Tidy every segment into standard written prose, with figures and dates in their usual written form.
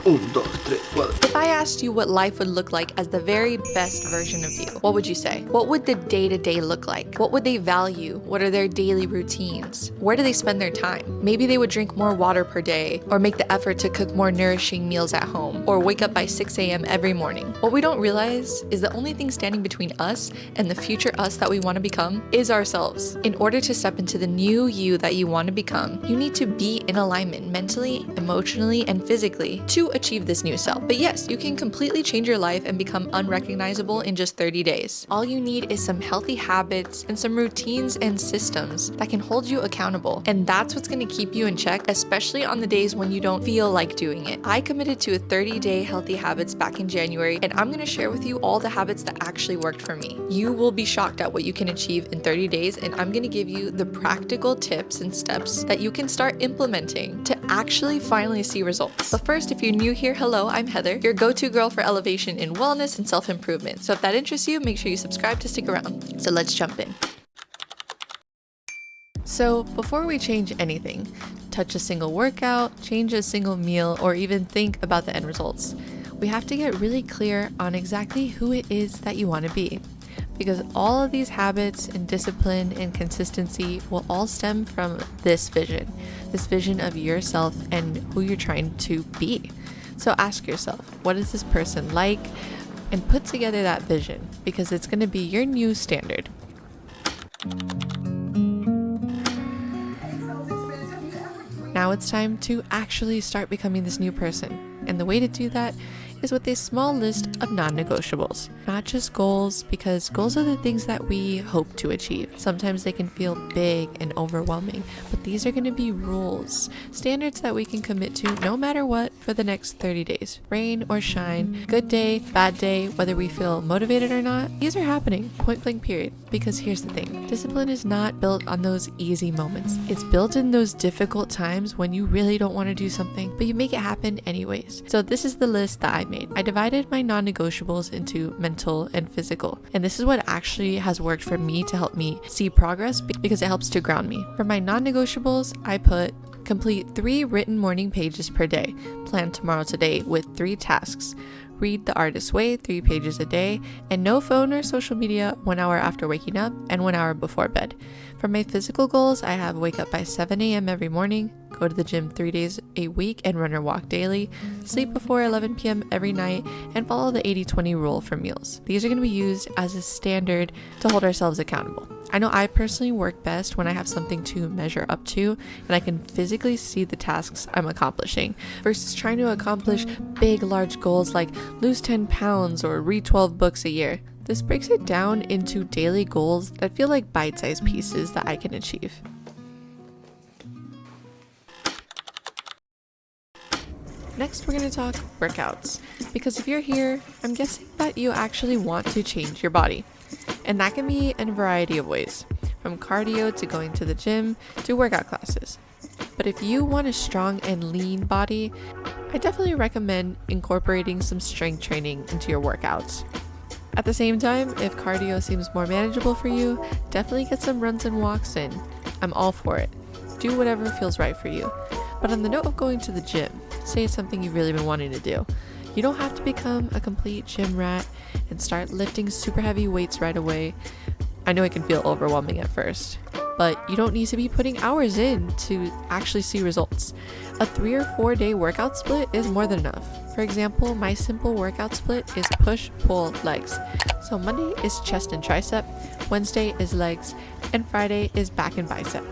Un, dos, tres, cuatro. If I asked you what life would look like as the very best version of you, what would you say? What would the day-to-day look like? What would they value? What are their daily routines? Where do they spend their time? Maybe they would drink more water per day, or make the effort to cook more nourishing meals at home, or wake up by 6 a.m. every morning. What we don't realize is the only thing standing between us and the future us that we want to become is ourselves. In order to step into the new you that you want to become, you need to be in alignment mentally, emotionally, and physically to achieve this new self. But yes, you can completely change your life and become unrecognizable in just 30 days. All you need is some healthy habits and some routines and systems that can hold you accountable. And that's what's going to keep you in check, especially on the days when you don't feel like doing it. I committed to a 30-day healthy habits back in January, and I'm going to share with you all the habits that actually worked for me. You will be shocked at what you can achieve in 30 days, and I'm going to give you the practical tips and steps that you can start implementing to actually finally see results. But first, if you're new here, hello, I'm Heather, your go-to girl for elevation in wellness and self-improvement. So if that interests you, make sure you subscribe to stick around. So let's jump in. So before we change anything, touch a single workout, change a single meal, or even think about the end results, we have to get really clear on exactly who it is that you want to be. Because all of these habits and discipline and consistency will all stem from this vision of yourself and who you're trying to be. So ask yourself, what is this person like? And put together that vision, because it's going to be your new standard. Now it's time to actually start becoming this new person. And the way to do that is with a small list of non-negotiables. Not just goals, because goals are the things that we hope to achieve. Sometimes they can feel big and overwhelming, but these are going to be rules, standards that we can commit to no matter what for the next 30 days. Rain or shine, good day, bad day, whether we feel motivated or not, these are happening, point blank period. Because here's the thing, discipline is not built on those easy moments. It's built in those difficult times when you really don't want to do something, but you make it happen anyways. So this is the list that I made. I divided my non-negotiables into mental and physical, and this is what actually has worked for me to help me see progress, because it helps to ground me. For my non-negotiables, I put complete 3 written morning pages per day, plan tomorrow today with 3 tasks, read The Artist's Way 3 pages a day, and no phone or social media 1 hour after waking up and 1 hour before bed. For my physical goals, I have wake up by 7 a.m. every morning, go to the gym 3 days a week and run or walk daily, sleep before 11 p.m. every night, and follow the 80-20 rule for meals. These are going to be used as a standard to hold ourselves accountable. I know I personally work best when I have something to measure up to and I can physically see the tasks I'm accomplishing, versus trying to accomplish big, large goals like lose 10 pounds or read 12 books a year. This breaks it down into daily goals that feel like bite-sized pieces that I can achieve. Next, we're going to talk workouts, because if you're here, I'm guessing that you actually want to change your body. And that can be in a variety of ways, from cardio to going to the gym to workout classes. But if you want a strong and lean body, I definitely recommend incorporating some strength training into your workouts. At the same time, if cardio seems more manageable for you, definitely get some runs and walks in. I'm all for it. Do whatever feels right for you. But on the note of going to the gym, say it's something you've really been wanting to do. You don't have to become a complete gym rat and start lifting super heavy weights right away. I know it can feel overwhelming at first, but you don't need to be putting hours in to actually see results. A 3 or 4 day workout split is more than enough. For example, my simple workout split is push, pull, legs. So Monday is chest and tricep, Wednesday is legs, and Friday is back and bicep.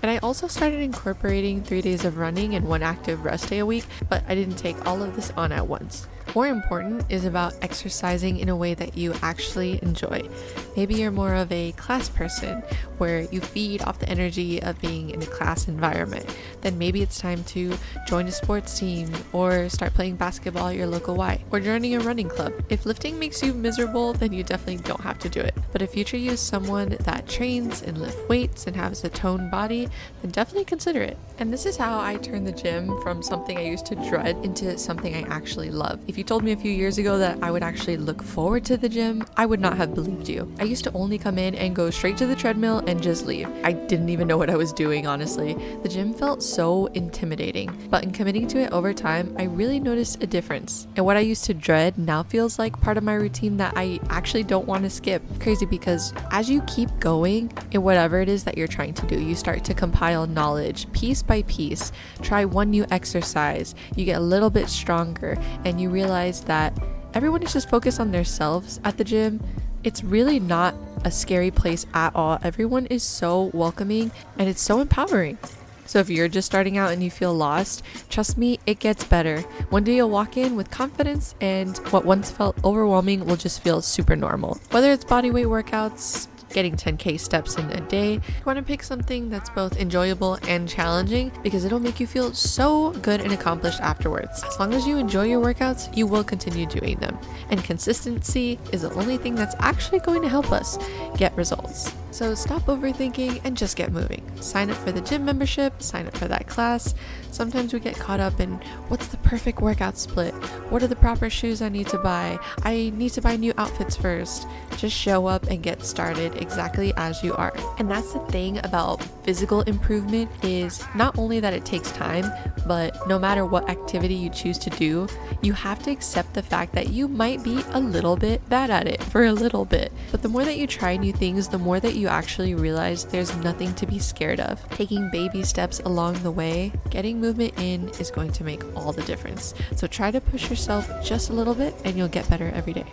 And I also started incorporating 3 days of running and 1 active rest day a week, but I didn't take all of this on at once. More important is about exercising in a way that you actually enjoy. Maybe you're more of a class person where you feed off the energy of being in a class environment. Then maybe it's time to join a sports team or start playing basketball at your local Y or joining a running club. If lifting makes you miserable, then you definitely don't have to do it. But if future you is someone that trains and lifts weights and has a toned body, then definitely consider it. And this is how I turned the gym from something I used to dread into something I actually love. If you told me a few years ago that I would actually look forward to the gym, I would not have believed you. I used to only come in and go straight to the treadmill and just leave. I didn't even know what I was doing, honestly. The gym felt so intimidating, but in committing to it over time, I really noticed a difference. And what I used to dread now feels like part of my routine that I actually don't want to skip. Crazy, because as you keep going in whatever it is that you're trying to do, you start to compile knowledge piece by piece, try one new exercise, you get a little bit stronger, and you realize that everyone is just focused on themselves at the gym. It's really not a scary place at all. Everyone is so welcoming and it's so empowering. So if you're just starting out and you feel lost, trust me, it gets better. One day you'll walk in with confidence and what once felt overwhelming will just feel super normal. Whether it's bodyweight workouts, getting 10K steps in a day, you want to pick something that's both enjoyable and challenging because it'll make you feel so good and accomplished afterwards. As long as you enjoy your workouts, you will continue doing them. And consistency is the only thing that's actually going to help us get results. So stop overthinking and just get moving. Sign up for the gym membership, sign up for that class. Sometimes we get caught up in what's the perfect workout split? What are the proper shoes I need to buy? I need to buy new outfits first. Just show up and get started exactly as you are. And that's the thing about physical improvement is not only that it takes time, but no matter what activity you choose to do, you have to accept the fact that you might be a little bit bad at it for a little bit. But the more that you try new things, the more that you actually realize there's nothing to be scared of. Taking baby steps along the way, getting movement in is going to make all the difference. So try to push yourself just a little bit and you'll get better every day.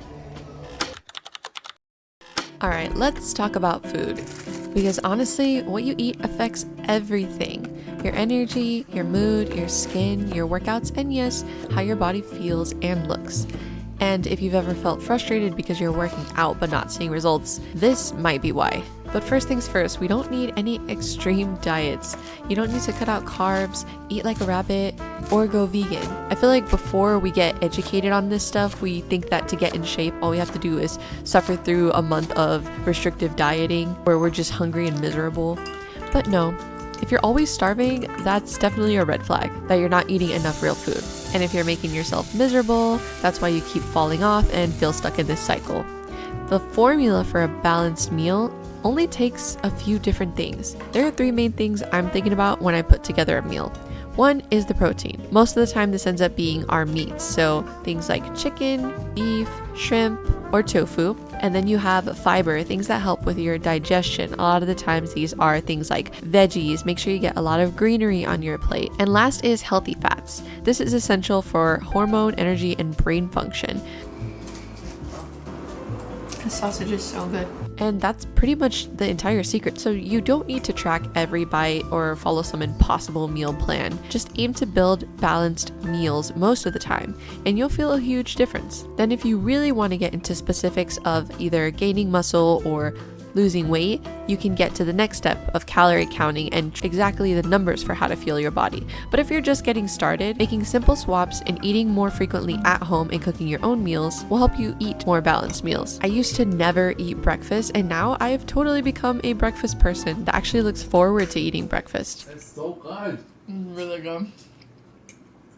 All right, let's talk about food. Because honestly, what you eat affects everything. Your energy, your mood, your skin, your workouts, and yes, how your body feels and looks. And if you've ever felt frustrated because you're working out but not seeing results, this might be why. But first things first, we don't need any extreme diets. You don't need to cut out carbs, eat like a rabbit, or go vegan. I feel like before we get educated on this stuff, we think that to get in shape, all we have to do is suffer through a month of restrictive dieting where we're just hungry and miserable. But no, if you're always starving, that's definitely a red flag that you're not eating enough real food. And if you're making yourself miserable, that's why you keep falling off and feel stuck in this cycle. The formula for a balanced meal only takes a few different things. There are 3 main things I'm thinking about when I put together a meal. One is the protein. Most of the time this ends up being our meats, so things like chicken, beef, shrimp, or tofu. And then you have fiber, things that help with your digestion. A lot of the times these are things like veggies. Make sure you get a lot of greenery on your plate. And last is healthy fats. This is essential for hormone, energy, and brain function. The sausage is so good. And that's pretty much the entire secret. So you don't need to track every bite or follow some impossible meal plan. Just aim to build balanced meals most of the time, and you'll feel a huge difference. Then if you really want to get into specifics of either gaining muscle or losing weight, you can get to the next step of calorie counting and exactly the numbers for how to fuel your body. But if you're just getting started, making simple swaps and eating more frequently at home and cooking your own meals will help you eat more balanced meals. I used to never eat breakfast, and now I have totally become a breakfast person that actually looks forward to eating breakfast. It's so good. Really good.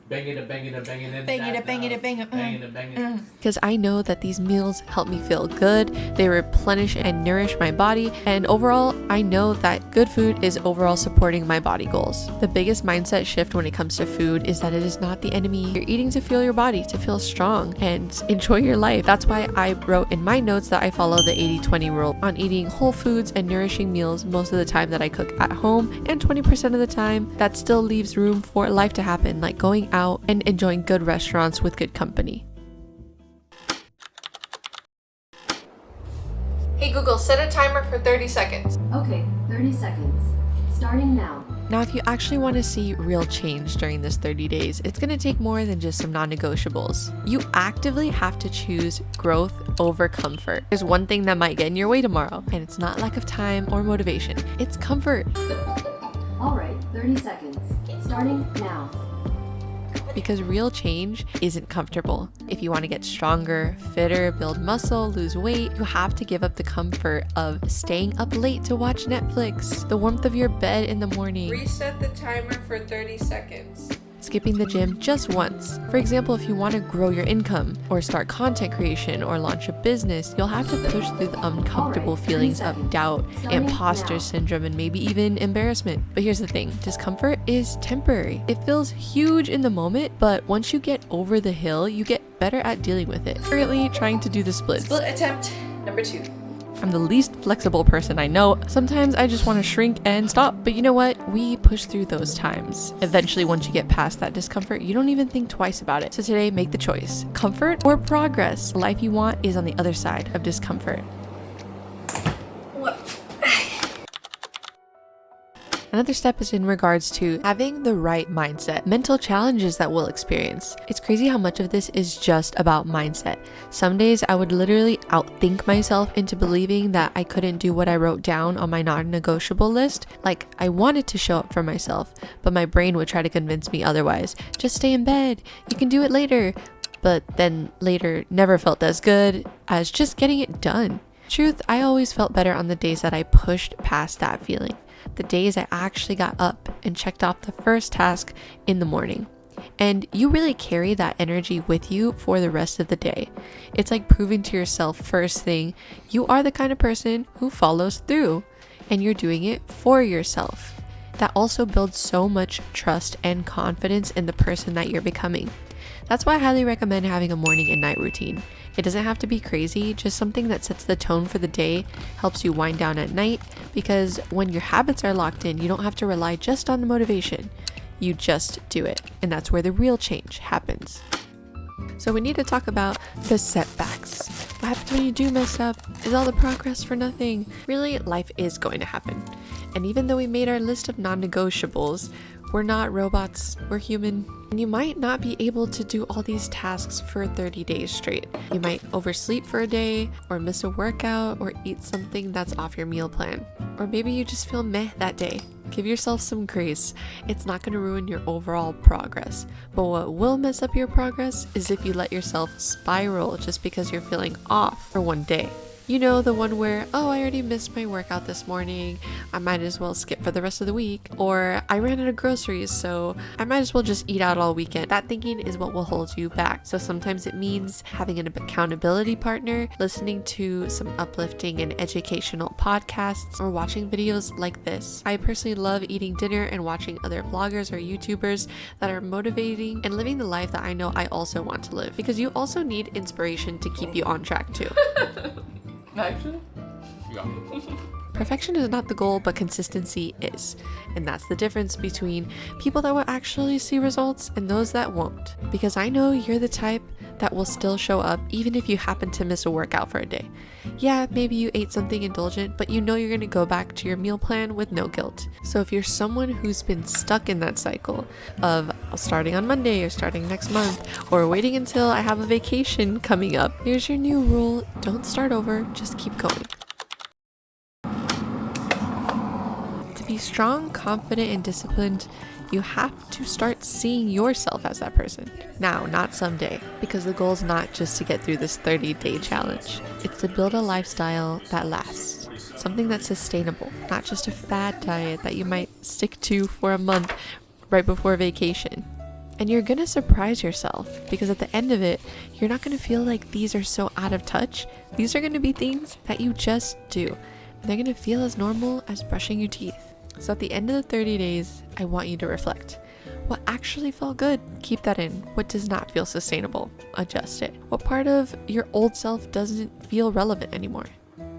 Bang it, bang it, bang it, Bang it, bang it, bang it, bang it, bang it. Because I know that these meals help me feel good, they replenish and nourish my body, and overall, I know that good food is overall supporting my body goals. The biggest mindset shift when it comes to food is that it is not the enemy. You're eating to fuel your body, to feel strong, and enjoy your life. That's why I wrote in my notes that I follow the 80-20 rule on eating whole foods and nourishing meals most of the time that I cook at home, and 20% of the time that still leaves room for life to happen, like going out and enjoying good restaurants with good company. Hey Google, set a timer for 30 seconds. Okay, 30 seconds. Starting now. Now, if you actually want to see real change during this 30 days, it's going to take more than just some non-negotiables. You actively have to choose growth over comfort. There's one thing that might get in your way tomorrow, and it's not lack of time or motivation. It's comfort. All right, 30 seconds. Starting now. because real change isn't comfortable. If you want to get stronger, fitter, build muscle, lose weight, you have to give up the comfort of staying up late to watch Netflix, the warmth of your bed in the morning. Reset the timer for 30 seconds. Skipping the gym just once. For example, if you want to grow your income or start content creation or launch a business, you'll have to push through the uncomfortable feelings of doubt, imposter syndrome, and maybe even embarrassment. But here's the thing, discomfort is temporary. It feels huge in the moment, but once you get over the hill, you get better at dealing with it. Currently trying to do the splits. Split attempt number 2. I'm the least flexible person I know. Sometimes I just want to shrink and stop, but you know what? We push through those times. Eventually, once you get past that discomfort, you don't even think twice about it. So today, make the choice. Comfort or progress? The life you want is on the other side of discomfort. What? Another step is in regards to having the right mindset, mental challenges that we'll experience. It's crazy how much of this is just about mindset. Some days I would literally outthink myself into believing that I couldn't do what I wrote down on my non-negotiable list. Like I wanted to show up for myself, but my brain would try to convince me otherwise. Just stay in bed, you can do it later. But then later never felt as good as just getting it done. Truth, I always felt better on the days that I pushed past that feeling. The days I actually got up and checked off the first task in the morning. And you really carry that energy with you for the rest of the day. It's like proving to yourself first thing, you are the kind of person who follows through and you're doing it for yourself. That also builds so much trust and confidence in the person that you're becoming. That's why I highly recommend having a morning and night routine. It doesn't have to be crazy, just something that sets the tone for the day, helps you wind down at night, because when your habits are locked in, you don't have to rely just on the motivation. You just do it, and that's where the real change happens. So we need to talk about the setbacks. What happens when you do mess up? Is all the progress for nothing? Really, life is going to happen. And even though we made our list of non-negotiables, we're not robots, we're human. And you might not be able to do all these tasks for 30 days straight. You might oversleep for a day, or miss a workout, or eat something that's off your meal plan. Or maybe you just feel meh that day. Give yourself some grace. It's not going to ruin your overall progress. But what will mess up your progress is if you let yourself spiral just because you're feeling off for one day. You know, the one where, oh, I already missed my workout this morning, I might as well skip for the rest of the week. Or I ran out of groceries, so I might as well just eat out all weekend. That thinking is what will hold you back. So sometimes it means having an accountability partner, listening to some uplifting and educational podcasts, or watching videos like this. I personally love eating dinner and watching other vloggers or YouTubers that are motivating and living the life that I know I also want to live. Because you also need inspiration to keep you on track too. Actually? Yeah. Perfection is not the goal, but consistency is. And that's the difference between people that will actually see results and those that won't. Because I know you're the type that will still show up even if you happen to miss a workout for a day. Yeah, maybe you ate something indulgent, but you know you're going to go back to your meal plan with no guilt. So if you're someone who's been stuck in that cycle of starting on Monday or starting next month or waiting until I have a vacation coming up, here's your new rule. Don't start over, just keep going. To be strong, confident, and disciplined, you have to start seeing yourself as that person. Now, not someday, because the goal is not just to get through this 30-day challenge. It's to build a lifestyle that lasts. Something that's sustainable, not just a fad diet that you might stick to for a month right before vacation. And you're gonna surprise yourself, because at the end of it, you're not gonna feel like these are so out of touch. These are gonna be things that you just do. And they're gonna feel as normal as brushing your teeth. So at the end of the 30 days, I want you to reflect. What actually felt good? Keep that in. What does not feel sustainable? Adjust it. What part of your old self doesn't feel relevant anymore?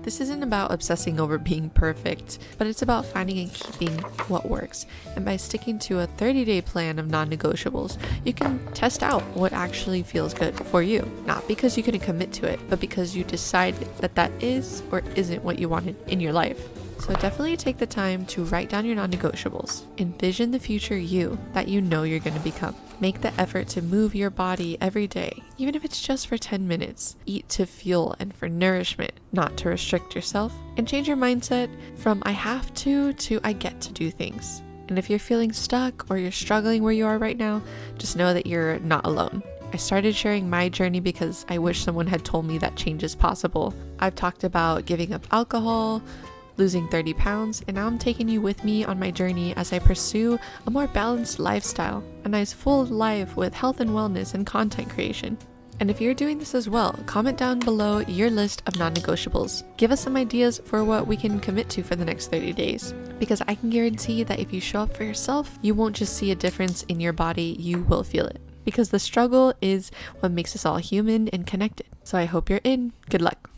This isn't about obsessing over being perfect, but it's about finding and keeping what works. And by sticking to a 30-day plan of non-negotiables, you can test out what actually feels good for you. Not because you couldn't commit to it, but because you decided that that is or isn't what you wanted in your life. So definitely take the time to write down your non-negotiables. Envision the future you that you know you're going to become. Make the effort to move your body every day, even if it's just for 10 minutes. Eat to fuel and for nourishment, not to restrict yourself. And change your mindset from I have to I get to do things. And if you're feeling stuck or you're struggling where you are right now, just know that you're not alone. I started sharing my journey because I wish someone had told me that change is possible. I've talked about giving up alcohol, losing 30 pounds, and now I'm taking you with me on my journey as I pursue a more balanced lifestyle, a nice full life with health and wellness and content creation. And if you're doing this as well, comment down below your list of non-negotiables. Give us some ideas for what we can commit to for the next 30 days. Because I can guarantee that if you show up for yourself, you won't just see a difference in your body, you will feel it. Because the struggle is what makes us all human and connected. So I hope you're in. Good luck.